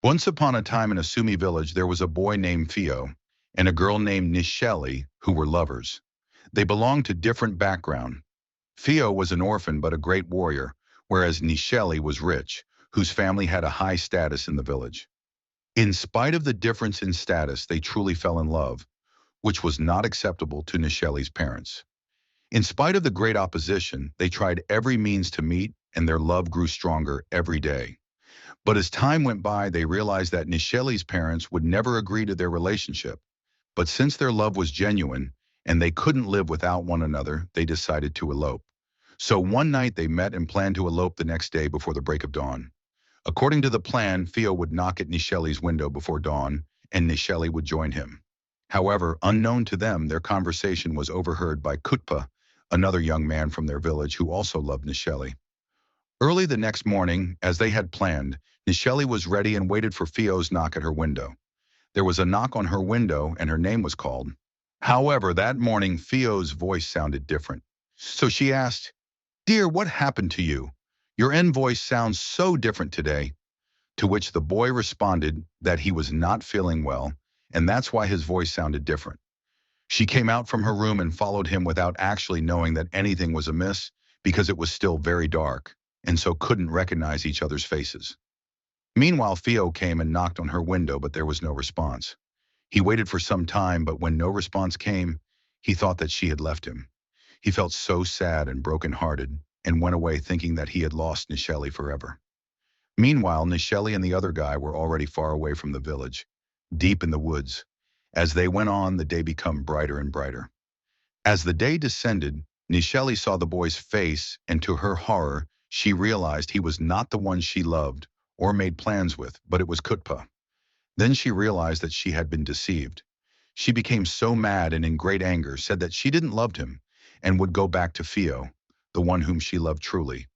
Once upon a time in a Sumi village, there was a boy named Theo and a girl named Nisheli who were lovers. They belonged to different background. Theo was an orphan but a great warrior, whereas Nisheli was rich, whose family had a high status in the village. In spite of the difference in status, they truly fell in love, which was not acceptable to Nisheli's parents. In spite of the great opposition, they tried every means to meet, and their love grew stronger every day. But as time went by, they realized that Nisheli's parents would never agree to their relationship. But since their love was genuine and they couldn't live without one another, they decided to elope. So one night they met and planned to elope the next day before the break of dawn. According to the plan, Theo would knock at Nisheli's window before dawn, and Nisheli would join him. However, unknown to them, their conversation was overheard by Kutpa, another young man from their village who also loved Nisheli. Early the next morning, as they had planned, Nisheli was ready and waited for Theo's knock at her window. There was a knock on her window and her name was called. However, that morning Theo's voice sounded different. So she asked, "Dear, what happened to you? Your end voice sounds so different today." To which the boy responded that he was not feeling well, and that's why his voice sounded different. She came out from her room and followed him without actually knowing that anything was amiss because it was still very dark, and so couldn't recognize each other's faces. Meanwhile, Theo came and knocked on her window, but there was no response. He waited for some time, but when no response came, he thought that she had left him. He felt so sad and broken-hearted and went away thinking that he had lost Nisheli forever. Meanwhile, Nisheli and the other guy were already far away from the village, deep in the woods. As they went on, the day became brighter and brighter. As the day descended, Nisheli saw the boy's face, and to her horror, she realized he was not the one she loved or made plans with, but it was Kutpa. Then she realized that she had been deceived. She became so mad and in great anger said that she didn't love him and would go back to Theo, the one whom she loved truly.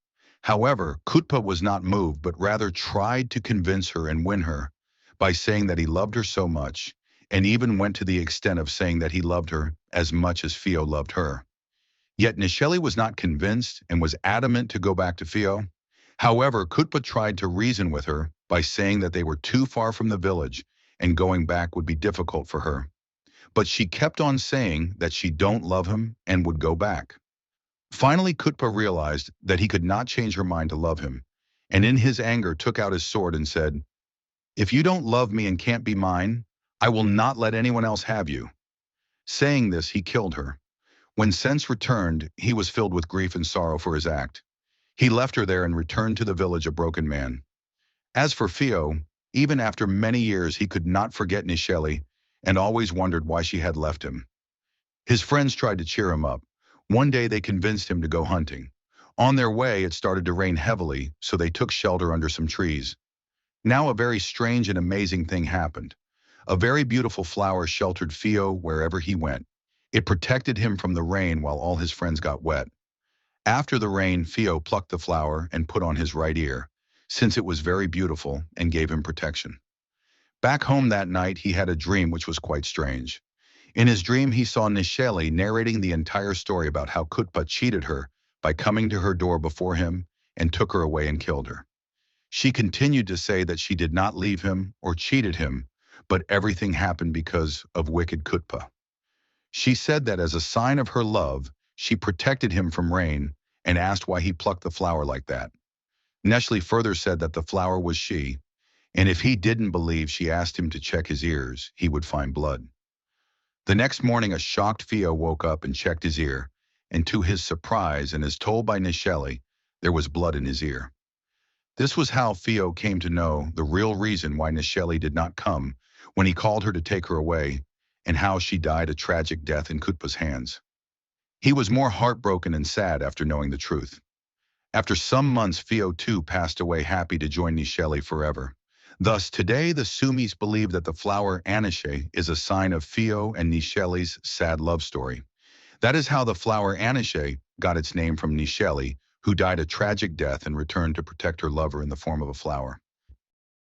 However, Kutpa was not moved, but rather tried to convince her and win her by saying that he loved her so much, and even went to the extent of saying that he loved her as much as Theo loved her. Yet Nisheli was not convinced and was adamant to go back to Theo. However, Kutpa tried to reason with her by saying that they were too far from the village and going back would be difficult for her. But she kept on saying that she don't love him and would go back. Finally, Kutpa realized that he could not change her mind to love him, and in his anger took out his sword and said, "If you don't love me and can't be mine, I will not let anyone else have you." Saying this, he killed her. When sense returned, he was filled with grief and sorrow for his act. He left her there and returned to the village a broken man. As for Theo, even after many years he could not forget Nisheli and always wondered why she had left him. His friends tried to cheer him up. One day they convinced him to go hunting. On their way, it started to rain heavily, so they took shelter under some trees. Now a very strange and amazing thing happened. A very beautiful flower sheltered Theo wherever he went. It protected him from the rain while all his friends got wet. After the rain, Theo plucked the flower and put on his right ear, since it was very beautiful and gave him protection. Back home that night, he had a dream which was quite strange. In his dream, he saw Nisheli narrating the entire story about how Kutpa cheated her by coming to her door before him and took her away and killed her. She continued to say that she did not leave him or cheated him, but everything happened because of wicked Kutpa. She said that as a sign of her love, she protected him from rain and asked why he plucked the flower like that. Neshli further said that the flower was she, and if he didn't believe she asked him to check his ears, he would find blood. The next morning, a shocked Theo woke up and checked his ear, and to his surprise, and as told by Nisheli, there was blood in his ear. This was how Theo came to know the real reason why Nisheli did not come when he called her to take her away, and how she died a tragic death in Kutpa's hands. He was more heartbroken and sad after knowing the truth. After some months, Theo too passed away happy to join Nisheli forever. Thus, today the Sumis believe that the flower Anishe is a sign of Theo and Nisheli's sad love story. That is how the flower Anishe got its name from Nisheli, who died a tragic death and returned to protect her lover in the form of a flower.